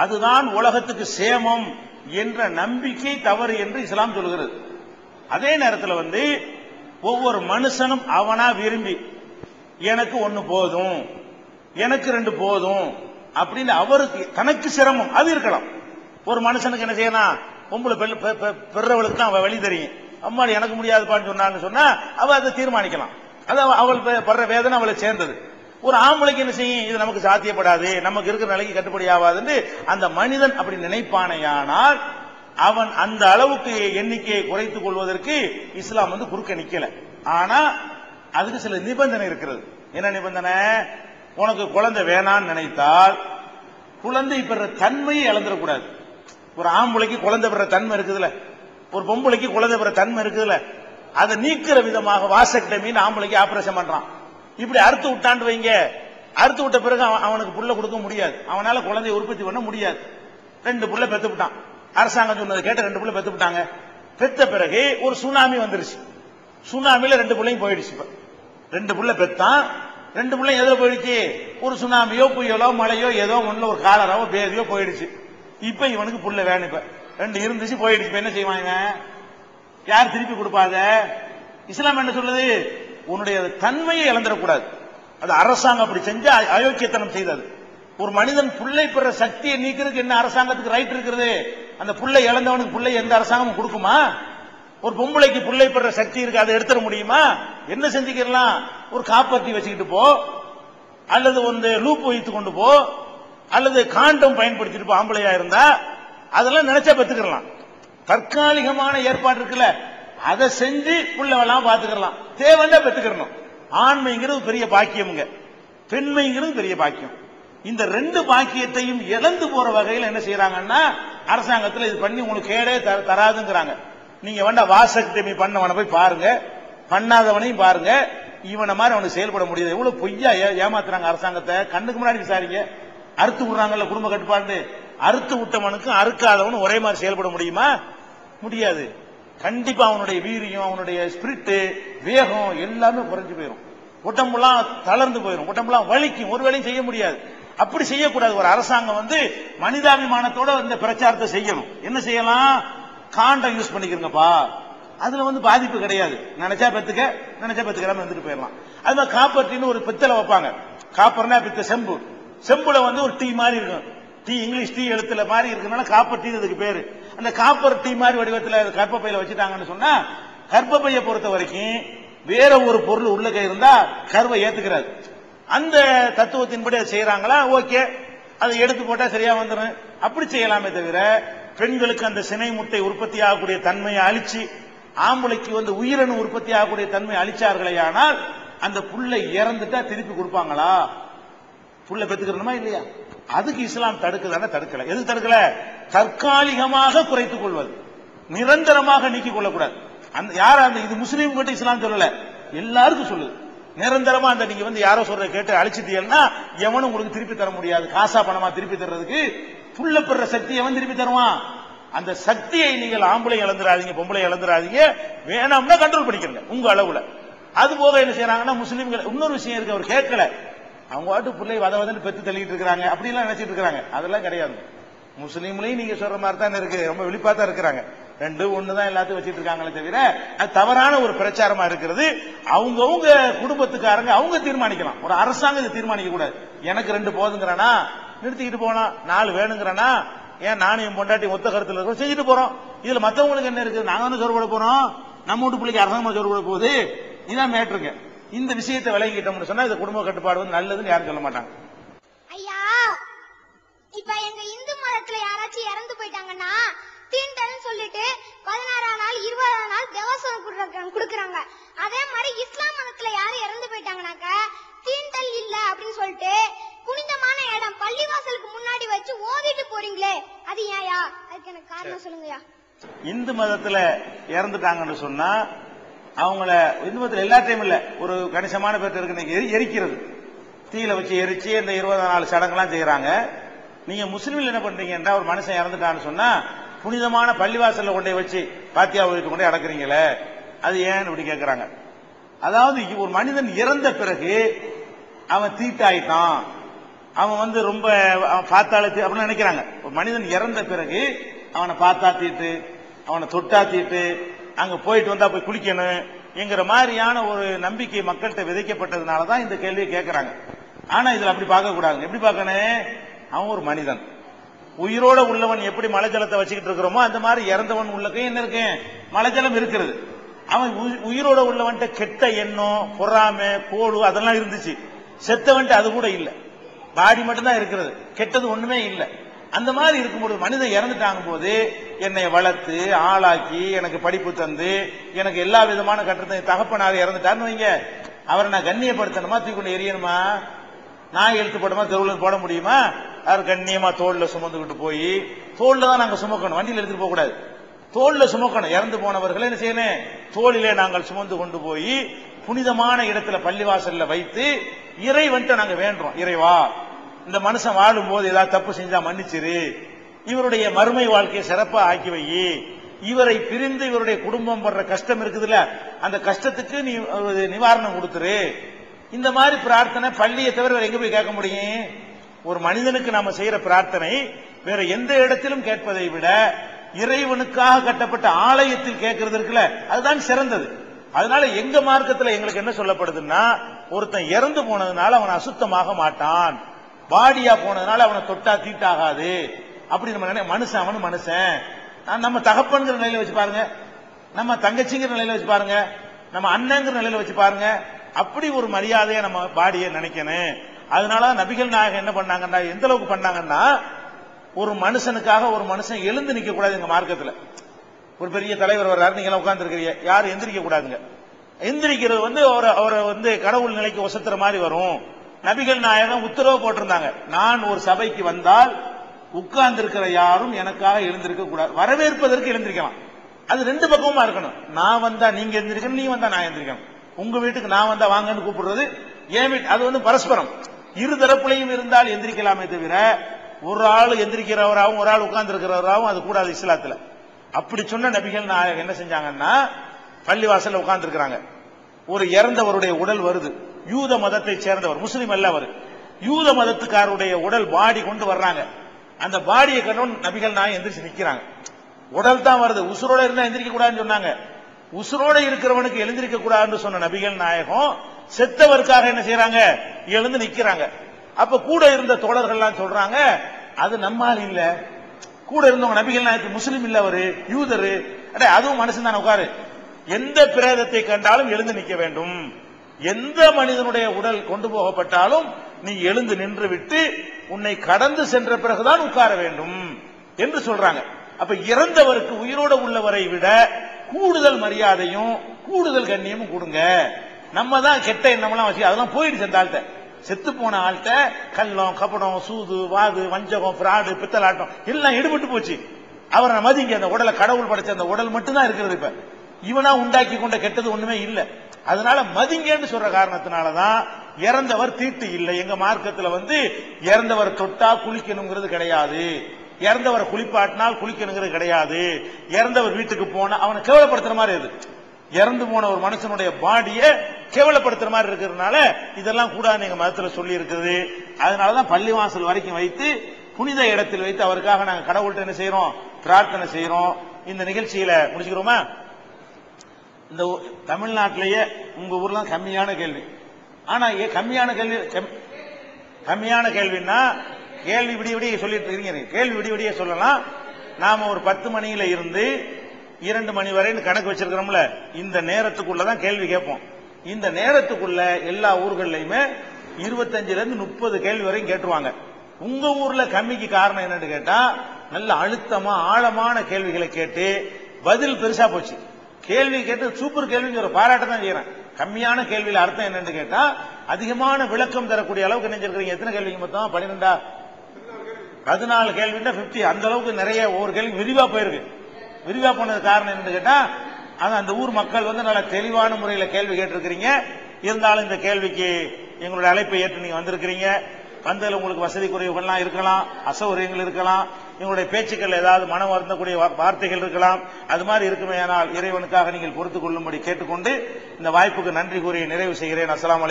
அதுதான் உலகத்துக்கு சேமம் என்ற நம்பிக்கை தவறு என்று இஸ்லாம் சொல்கிறது. அதே நேரத்தில் ஒவ்வொரு மனுஷனும் அவனா விரும்பி எனக்கு ஒன்னு போதும், எனக்கு ரெண்டு போதும் அப்படின்னு அவருக்கு தனக்கு சிரமம் அது இருக்கலாம். ஒரு மனுஷனுக்கு என்ன செய்யணும், பொம்பளை பெறவளுக்கு தான் அவ வழி தெரியும். அம்மா எனக்கு முடியாதுப்பான்னு சொன்னான்னு சொன்னா அவ அதை தீர்மானிக்கலாம். அது அவள் படுற வேதனை அவளை சேர்ந்தது. ஒரு ஆம்பளைக்கு என்ன செய்யும், இது நமக்கு சாத்தியப்படாது, நமக்கு இருக்கிற நிலைக்கு கட்டுப்படி ஆகாதுன்னு அந்த மனிதன் அப்படி நினைப்பானையானால் அவன் அந்த அளவுக்கு எண்ணிக்கையை குறைத்துக் கொள்வதற்கு இஸ்லாம் குறுக்க நிக்கல. ஆனா அதுக்கு சில நிபந்தனை இருக்கிறது. என்ன நிபந்தனை? உனக்கு குழந்தை வேணான்னு நினைத்தால் குழந்தை பெற தன்மையை இழந்துடக்கூடாது. ஒரு ஆம்பளைக்கு குழந்தை பெற தன்மை இருக்குதுல்ல, ஒரு பொம்பளைக்கு குழந்தை பெற தன்மை இருக்குதுல்ல, அதை நீக்கிற விதமாக வாசக்டமின்னு ஆம்பளைக்கு ஆபரேஷன் பண்றான். இப்படி அறுத்து விட்டாண்டு வைங்க, அறுத்து விட்ட பிறகு அவனுக்கு புள்ள கொடுக்க முடியாது, அவனால குழந்தையை உற்பத்தி பண்ண முடியாது. 2 புள்ள பெத்து விட்டான், அரசாங்கம் சொன்னதை கேட்ட 2 புள்ள பெத்து விட்டாங்க. பெத்த பிறகு ஒரு சுனாமி வந்துருச்சு, சுனாமியில 2 புள்ளையும் போயிடுச்சு. 2 புள்ள பெத்தான், 2 புள்ளை எதில் போயிடுச்சு, ஒரு சுனாமியோ புயலோ மழையோ ஏதோ ஒண்ணுல ஒரு காலராவோ பேதியோ போயிடுச்சு. இப்ப இவனுக்கு புள்ள வேணும், இப்ப 2 இருந்துச்சு போயிடுச்சு. என்ன செய்வாங்க, யார் திருப்பி கொடுப்பாங்க? இஸ்லாம் என்ன சொல்லுது, உன்னுடைய தன்மையை இழந்துடக்கூடாது. அது அரசாங்கம் அப்படி செஞ்சா அயோக்கியத்தனம் செய்தது. ஒரு மனிதன் புள்ளை பெற சக்தியை நீக்கிறதுக்கு என்ன அரசாங்கத்துக்கு ரைட் இருக்கிறது? அந்த புள்ளை இழந்தவனுக்கு புள்ளை எந்த அரசாங்கமும் கொடுக்குமா? ஒரு பொம்பளைக்கு புள்ளை பெற சக்தி இருக்கு, அதை எடுத்துட முடியுமா? என்ன செஞ்சுக்கலாம், ஒரு காப்பர்த்தி வச்சுக்கிட்டு போ, அல்லது லூப் வைத்து கொண்டு போ, அல்லது காண்டம் பயன்படுத்திட்டு போ. ஆம்பளையா இருந்தா அதெல்லாம் நினைச்சா பெத்துக்கலாம். தற்காலிகமான ஏற்பாடு இருக்குல்ல, அதை செஞ்சு புள்ளவெல்லாம் பாத்துக்கலாம், தேவைன்னா பெத்துக்கிறணும். ஆண்மைங்கிறது பெரிய பாக்கியம்ங்க, பெண்மைங்கிறது பெரிய பாக்கியம். இந்த 2 பாக்கியத்தையும் இழந்து போற வகையில் என்ன செய்யறாங்கன்னா அரசாங்கத்தில் இது பண்ணி உங்களுக்கு கேடே தராதுங்கிறாங்க. நீங்க வேண்டா வாசக்டமி பண்ணவனை போய் பாருங்க, பண்ணாதவனையும் பாருங்க, இவனை மாதிரி அவனுக்கு செயல்பட முடியாது. எவ்வளவு பொய்யா ஏமாத்துறாங்க அரசாங்கத்தை. கண்ணுக்கு முன்னாடி விசாரிங்க. அறுத்து விடுறாங்கல்ல குடும்ப கட்டுப்பாடு, அறுத்து விட்டவனுக்கும் அறுக்காதவனும் ஒரே மாதிரி செயல்பட முடியுமா? முடியாது. கண்டிப்பா அவனுடைய வீரியம், அவனுடைய ஸ்பிரிட், வேகம் எல்லாமே குறைஞ்சு போயிடும். உடம்புலாம் தளர்ந்து போயிடும், உடம்புலாம் வலிக்கும், ஒரு வேலையும் செய்ய முடியாது. அப்படி செய்யக்கூடாது. ஒரு அரசாங்கம் மனிதாபிமானத்தோட இந்த பிரச்சாரத்தை செய்யணும். என்ன செய்யலாம், காண்டம் யூஸ் பண்ணிக்கிறங்கப்பா, அதுல பாதிப்பு கிடையாது, நினைச்சா பெத்துக்க, நினைச்சா பெத்துக்கலாம், வந்துட்டு போயிடலாம். அது மாதிரி காப்பர்ட்டின்னு ஒரு பித்தளை வைப்பாங்க. காப்பர்னா பித்த செம்பு, செம்புல ஒரு டீ மாதிரி இருக்கும், டீ இங்கிலீஷ் டீ எழுத்துல மாதிரி இருக்கனால காப்பர் டீ அதுக்கு பேரு. அந்த காப்பர் டீ மாதிரி வடிவத்தில் கர்ப்பப்பையில வச்சுட்டாங்கன்னு சொன்னா, கர்ப்பப்பையை பொறுத்த வரைக்கும் வேற ஒரு பொருள் உள்ள இருந்தா கர்வை ஏத்துக்கிறாரு. அந்த தத்துவத்தின்படி அதை செய்யறாங்களா, ஓகே, அதை எடுத்து போட்டா சரியா வந்துடும், அப்படி செய்யலாமே தவிர பெண்களுக்கு அந்த சினை முட்டை உற்பத்தி ஆகக்கூடிய தன்மையை அழிச்சு ஆம்பளைக்கு உயிரணு உற்பத்தி ஆகக்கூடிய தன்மை அழிச்சார்களே, ஆனால் அந்த புள்ளை இறந்துட்டா திருப்பி கொடுப்பாங்களா? புள்ள பெத்துக்கணுமா இல்லையா? அதுக்கு இஸ்லாம் தடுக்குதான? தடுக்கல. எது தடுக்கல? தற்காலிகமாக குறைத்துக் கொள்வது, நிரந்தரமாக நீக்கிக் கொள்ளக்கூடாது. இது முஸ்லீம் கிட்ட இஸ்லாம் சொல்லல, எல்லாருக்கும் சொல்லுது. நிரந்தரமா நீங்க யாரோ சொல்ற கேட்டு அழிச்சிட்டீங்கன்னா எவனும் உங்களுக்கு திருப்பி தர முடியாது. காசா பணமா திருப்பி தர்றதுக்கு புள்ள பெற சக்தி எவன் திருப்பி தருவான்? அந்த சக்தியை நீங்கள் ஆம்பளை இழந்துடாதீங்க, பொம்பளை இழந்துடாதீங்க, வேணாம்னா கண்ட்ரோல் பண்ணிக்கிறங்க உங்க அளவுல. அது போக என்ன செய்யறாங்கன்னா முஸ்லீம்கள் இன்னொரு விஷயம் இருக்கு, அவர் கேட்கல, அவங்க வாட்டு பிள்ளை வதவதன்னு பெத்து தள்ளிட்டு இருக்காங்க, அப்படி எல்லாம் நினைச்சிட்டு இருக்காங்க. அதெல்லாம் கிடையாது. முஸ்லீம்லையும் நீங்க சொல்ற மாதிரி தான் இருக்கு, ரொம்ப விழிப்பா தான் இருக்கிறாங்க. 2 1 தான் எல்லாத்தையும் வச்சிட்டு இருக்காங்களே தவிர அது தவறான ஒரு பிரச்சாரமா இருக்கிறது. அவங்கவுங்க குடும்பத்துக்காரங்க அவங்க தீர்மானிக்கலாம், ஒரு அரசாங்கம் இதை தீர்மானிக்க கூடாது. எனக்கு 2 போதுங்கிறானா நிறுத்திக்கிட்டு போனா, 4 வேணுங்கிறானா, ஏன் நானும் என் பொண்டாட்டி ஒத்த கருத்துல இருக்கோம் செஞ்சுட்டு போறோம். இதுல மத்தவங்களுக்கு என்ன இருக்கு? நாங்க வந்து சோறு போட போறோம், நம்ம வீட்டு பிள்ளைக்கு அரசாங்கமா சோறு போட போகுது, இதான் மேட்ருங்க. இந்த விஷயத்தை விளங்கிட்டோம்னு சொன்னா இந்த குடும்ப கட்டுப்பாடு நல்லதுன்னு யாரும் சொல்ல மாட்டாங்க. ஐயா, இப்ப எங்க இந்து மதத்துல யாராச்சும் இறந்து போயிட்டாங்கன்னா தீண்டல்னு சொல்லிட்டு 16ஆம் நாள் 20ஆம் நாள் தேவசம் கொடுக்கறாங்க. அதே மாதிரி இஸ்லாம் மதத்துல யாரும் இறந்து போயிட்டாங்கன்னாக்க தீண்டல் இல்ல அப்படின்னு சொல்லிட்டு புனிதமான இடம் பள்ளிவாசலுக்கு முன்னாடி வச்சு ஓதிட்டு போறீங்களே, அது ஏயா? அதுக்கு எனக்கு காரணம் சொல்லுங்கயா. இந்து மதத்துல இறந்துட்டாங்கன்னு சொன்னா அவங்கள இந்து மதத்துல எல்லா டைம் இல்ல, ஒரு கணிசமான பேர் இருக்கு எரிக்கிறது, தீயில வச்சு எரிச்சு இந்த 20 நாள் சடங்குலாம் செய்யறாங்க. நீங்க முஸ்லீம்ல என்ன பண்றீங்கன்னா, ஒரு மனுஷன் இறந்துட்டான்னு சொன்னா புனிதமான பள்ளிவாசல்ல கொண்டே வச்சு பாத்தியா வீட்டு கொண்டே அடக்குறீங்களே, அது ஏன்னு இப்படி கேட்கிறாங்க. அதாவது ஒரு மனிதன் இறந்த பிறகு அவன் தீட்டாயிட்டான், அவன் ரொம்ப பார்த்தாலே அப்படின்னு நினைக்கிறாங்க. மனிதன் இறந்த பிறகு அவனை பார்த்தா தீட்டு, அவனை தொட்டா தீட்டு, அங்க போயிட்டு வந்தா போய் குளிக்கணும் என்கிற மாதிரியான ஒரு நம்பிக்கை மக்கள்கிட்ட விதைக்கப்பட்டதுனாலதான் இந்த கேள்வியை கேட்கறாங்க. ஆனா இதுல அப்படி பார்க்க கூடாது. எப்படி பார்க்கணும்? அவன் ஒரு மனிதன். உயிரோட உள்ளவன் எப்படி மலை ஜலத்தை வச்சுக்கிட்டு இருக்கிறோமோ அந்த மாதிரி இறந்தவன் உள்ளக்கையும் என்ன இருக்கு, மலை ஜலம் இருக்கிறது. அவன் உயிரோட உள்ளவன்ட்ட கெட்ட எண்ணம், பொறாமை, கோடு அதெல்லாம் இருந்துச்சு. செத்தவன்ட்டு அது கூட இல்ல, பாடி மட்டும்தான் இருக்கிறது, கெட்டது ஒண்ணுமே இல்லை. அந்த மாதிரி இருக்கும்போது மனிதன் இறந்துட்டாங்க போது என்னை வளர்த்து ஆளாக்கி எனக்கு படிப்பு தந்து எனக்கு எல்லா விதமான கட்டத்தை தகப்பனாக இறந்துட்டான்னு வைங்க, அவரை நான் கண்ணியப்படுத்தணுமா தூக்கி கொண்டு எரியணுமா? நான் எழுத்து போட்டோமா தெருவில் போட முடியுமா? அவர் கண்ணியமா தோல்ல சுமந்துக்கிட்டு போய், தோல்ல தான் நாங்க சுமக்கணும், வண்டியில் எடுத்துட்டு போக கூடாது, தோல்ல சுமக்கணும். இறந்து போனவர்களை என்ன செய்யணும், தோளிலே நாங்கள் சுமந்து கொண்டு போய் புனிதமான இடத்துல பள்ளிவாசல்ல வைத்து இறைவன்ட்ட நாங்க வேண்டுறோம், இறைவா இந்த மனுஷன் வாழும் போது ஏதாவது தப்பு செஞ்சா மன்னிச்சிரு, இவருடைய மறுமை வாழ்க்கையை சிறப்பா ஆக்கி வை, இவரை பிரிந்து இவருடைய குடும்பம் படுற கஷ்டம் இருக்குதுல்ல அந்த கஷ்டத்துக்கு நீ நிவாரணம் கொடுத்துரு. இந்த மாதிரி பிரார்த்தனை பள்ளியை தவிர வேற எங்க போய் கேட்க முடியும்? ஒரு மனிதனுக்கு நாம செய்யற பிரார்த்தனை வேற எந்த இடத்திலும் கேட்பதை விட இறைவனுக்காக கட்டப்பட்ட ஆலயத்தில் கேட்கறது இருக்குல்ல அதுதான் சிறந்தது. அதனால எங்க மார்க்கத்தில் எங்களுக்கு என்ன சொல்லப்படுதுன்னா, ஒருத்தன் இறந்து போனதுனால அவன் அசுத்தமாக மாட்டான், பாடியா போனதுனால அவனை தொட்டா தீட்டாகாது அப்படி நம்ம மனுஷன், அவனு மனுஷன். நம்ம தகப்பன்கிற நிலையில வச்சு பாருங்க, நம்ம தங்கச்சிங்கிற நிலையில வச்சு பாருங்க, நம்ம அண்ணங்கிற நிலையில வச்சு பாருங்க, அப்படி ஒரு மரியாதையை நம்ம பாடியை நினைக்கணும். அதனால நபிகள் நாயகம் என்ன பண்ணாங்கன்னா, எந்த அளவுக்கு பண்ணாங்கன்னா, ஒரு மனுஷனுக்காக ஒரு மனுஷன் எழுந்து நிக்க கூடாது. எங்க மார்க்கத்தில் ஒரு பெரிய தலைவர் வர்றாரு, நீங்க உட்கார்ந்து இருக்கிறீங்க, யாரும் எந்திரிக்க கூடாதுங்க. எந்திரிக்கிறது அவரை கடவுள் நிலைக்கு ஒசத்துற மாதிரி வரும். நபிகள் நாயகம் உத்தரவு போட்டிருந்தாங்க, நான் ஒரு சபைக்கு வந்தால் உட்கார்ந்து இருக்கிற யாரும் எனக்காக எழுந்திருக்க கூடாது. வரவேற்பதற்கு எழுந்திருக்கலாம், அது ரெண்டு பக்கமா இருக்கணும். நான் வந்தா நீங்க எந்திரிக்கணும், நீ வந்தா நான் எந்திரிக்கணும். உங்க வீட்டுக்கு நான் வந்தா வாங்கன்னு கூப்பிடுறது ஏன் வீட்டு, அது பரஸ்பரம் இரு தரப்புலையும் இருந்தால் எந்திரிக்கலாமே தவிர ஒரு ஆள் எந்திரிக்கிறவராகவும் ஒரு ஆள் உட்கார்ந்து இருக்கிறவராகவும் அது கூடாது இஸ்லாத்துல. அப்படி சொன்ன நபிகள் நாயகம் என்ன செஞ்சாங்கன்னா, பள்ளிவாசல்ல உட்கார்ந்து இருக்கிறாங்க, ஒரு இறந்தவருடைய உடல் வருது, யூத மதத்தை சேர்ந்தவர், முஸ்லீம் அல்ல அவர், யூத மதத்துக்காரருடைய உடல் பாடி கொண்டு வர்றாங்க. அந்த பாடியை கண்டவன் நபிகள் நாயகம் எந்திரிச்சு நிக்கிறாங்க. உடல் தான் வருது, உசுரோட இருந்தா எந்திரிக்க கூடாதுன்னு சொன்னாங்க. உசுரோட இருக்கிறவனுக்கு எழுந்திருக்க கூடாதுன்னு சொன்ன நபிகள் நாயகம் செத்தவருக்காக என்ன செய்யறாங்க, எழுந்து நிக்கிறாங்க. அப்ப கூட இருந்த தோழர்கள்லாம் சொல்றாங்க, அது நம்மால் இல்ல, கூட இருந்தவங்க நபிகள் நாயகம் முஸ்லீம் இல்ல, அவரு யூதரு, அதுவும் மனுஷன் தானே, உட்காரு, எந்த பிரேதத்தை கண்டாலும் எழுந்து நிக்க வேண்டும், எந்த மனிதனுடைய உடல் கொண்டு போகப்பட்டாலும் நீ எழுந்து நின்று விட்டு உன்னை கடந்து சென்ற பிறகுதான் உட்கார வேண்டும் என்று சொல்றாங்க. அப்ப இறந்தவருக்கு உயிரோட உள்ளவரை விட கூடுதல் மரியாதையும் கூடுதல் கண்ணியமும் கொடுங்க. நம்ம தான் கெட்ட எண்ணமெல்லாம் வச்சு அதெல்லாம் போயிடுச்சு. அந்த ஆள்கிட்ட, செத்து போன ஆள்கிட்ட கள்ளம், கபடம், சூது, வாது, வஞ்சகம், பிராடு, பித்தலாட்டம் எல்லாம் ஈடுபட்டு போச்சு. அவரை மதிங்க, அந்த உடலை கடவுள் படைச்ச அந்த உடல் மட்டும்தான் இருக்கிறது. இப்ப இவனா உண்டாக்கி கொண்ட கெட்டது ஒண்ணுமே இல்லை. அதனால மதிங்கன்னு சொல்ற காரணத்தினாலதான் இறந்தவர் தீட்டு இல்லை. எங்க மார்க்கத்துல இறந்தவர் தொட்டா குளிக்கணுங்கிறது கிடையாது, இறந்தவரை குளிப்பாட்டினால் குளிக்கணுங்கிறது கிடையாது. இறந்தவர் வீட்டுக்கு போனா அவனை கேவலப்படுத்துற மாதிரி அது, இறந்து போன ஒரு மனுஷனுடைய பாடியை கேவலப்படுத்துற மாதிரி இருக்கிறதுனால இதெல்லாம் கூட எங்க மதத்துல சொல்லி இருக்குது. அதனாலதான் பள்ளிவாசல் வரைக்கும் வைத்து புனித இடத்தில் வைத்து அவருக்காக நாங்க கடவுள்கிட்ட என்ன செய்யறோம், பிரார்த்தனை செய்யறோம். இந்த நிகழ்ச்சியில முடிச்சுக்கிறோமா? இந்த தமிழ்நாட்டிலேயே உங்க ஊர்ல கம்மியான கேள்வி, ஆனா கம்மியான கேள்வின்னா கேள்வி விடிய விடிய சொல்லிட்டு இருக்கீங்க, கேள்வி விடிய விடிய சொல்லலாம். நாம ஒரு 10 மணியில இருந்து 2 மணி வரை கணக்கு வச்சிருக்கிறோம்ல, இந்த நேரத்துக்குள்ளதான் கேள்வி கேட்போம். இந்த நேரத்துக்குள்ள எல்லா ஊர்கள்லயுமே 25 இருந்து 30 கேள்வி வரையும் கேட்டுருவாங்க. உங்க ஊர்ல கம்மிக்கு காரணம் என்னன்னு கேட்டா, நல்ல அழுத்தமா ஆழமான கேள்விகளை கேட்டு பதில் பெருசா போச்சு. கேள்வி கேட்டு சூப்பர் கேள்விங்கிற ஒரு பாராட்ட தான் செய்யறேன். கம்மியான கேள்வியில அர்த்தம் என்னன்னு கேட்டா, அதிகமான விளக்கம் தரக்கூடிய அளவுக்கு நினைச்சிருக்கீங்க. எத்தனை கேள்விங்க மொத்தம்? 12 14 கேள்வின்னா 50. அந்த அளவுக்கு நிறைய ஒவ்வொரு கேள்வி விரிவா போயிருக்கு. விரிவா போனது காரணம் என்னன்னு கேட்டா, அந்த ஊர் மக்கள் நல்ல தெளிவான முறையில கேள்வி கேட்டிருக்கிறீங்க. இருந்தாலும் இந்த கேள்விக்கு எங்களுடைய அழைப்பை ஏற்று நீங்க வந்திருக்கிறீங்க. வந்ததில் உங்களுக்கு வசதி குறைவுகள்லாம் இருக்கலாம், அசௌகரியங்கள் இருக்கலாம், எங்களுடைய பேச்சுக்கள் ஏதாவது மனம் வருந்தக்கூடிய வார்த்தைகள் இருக்கலாம். அது மாதிரி இருக்குமேயானால் இறைவனுக்காக நீங்கள் பொறுத்துக் கொள்ளும்படி கேட்டுக்கொண்டு இந்த வாய்ப்புக்கு நன்றி கூறி நிறைவு செய்கிறேன். அஸ்ஸலாமு அலைக்கும்.